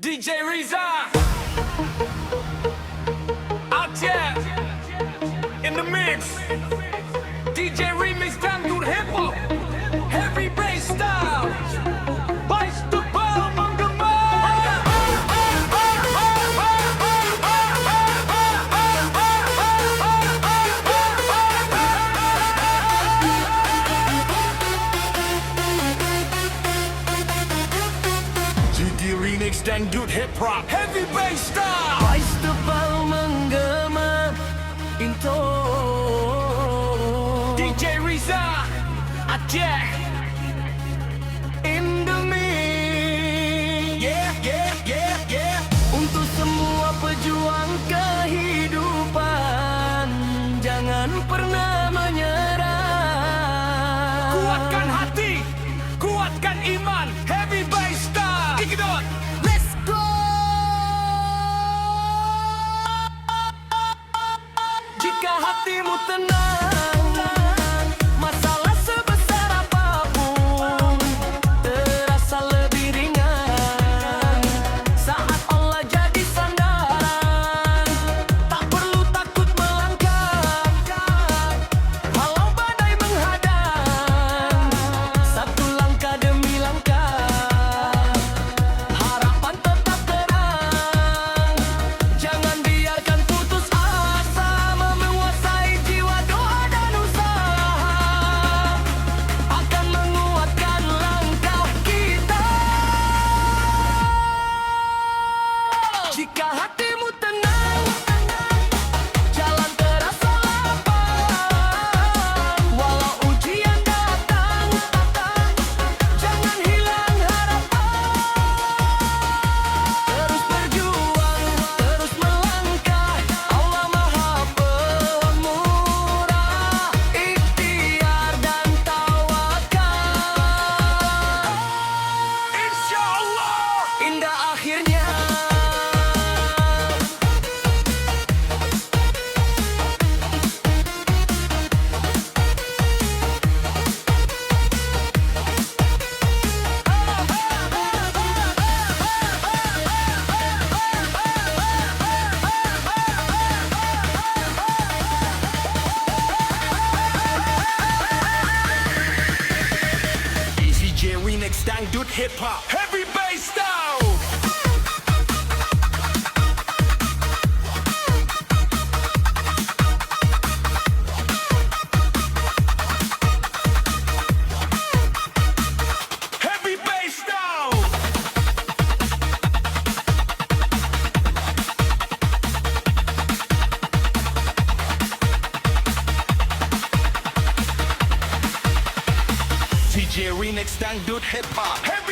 DJ Riza out here in the mix. DJ Remix Dangdut Hip Hop, heavy bass style. Bass to ball menggema. DJ Remix Dangdut Hip Hop, heavy bass style. Bass tebal menggema into DJ Riza Aceh in the mix. Yeah. Untuk semua pejuang kehidupan, jangan pernah menyerah. Kuatkan hati, kuatkan iman, heavy bass style. Kick it on. Let's go. Jika hatimu tenang, masalah sebesar apapun terasa lebih ringan saat Allah jadi sandaran. Tak perlu takut melangkah walau badai menghadang. Satu langkah demi langkah, harapan tetap terang. Jangan biarkan putus asa menguasai jiwa, doa dan usaha akan menguatkan langkah kita. Jika hatimu tenang, jalan terasa lapang. Walau ujian datang, jangan hilang harapan. Terus berjuang, terus melangkah. Allah Maha Pemurah, ikhtiar dan tawakal. Insyaallah. Indah akhirnya. DJ Remix Dangdut Hip Hop, heavy bass style. Heavy bass style. DJ Remix Dangdut Hip Hop.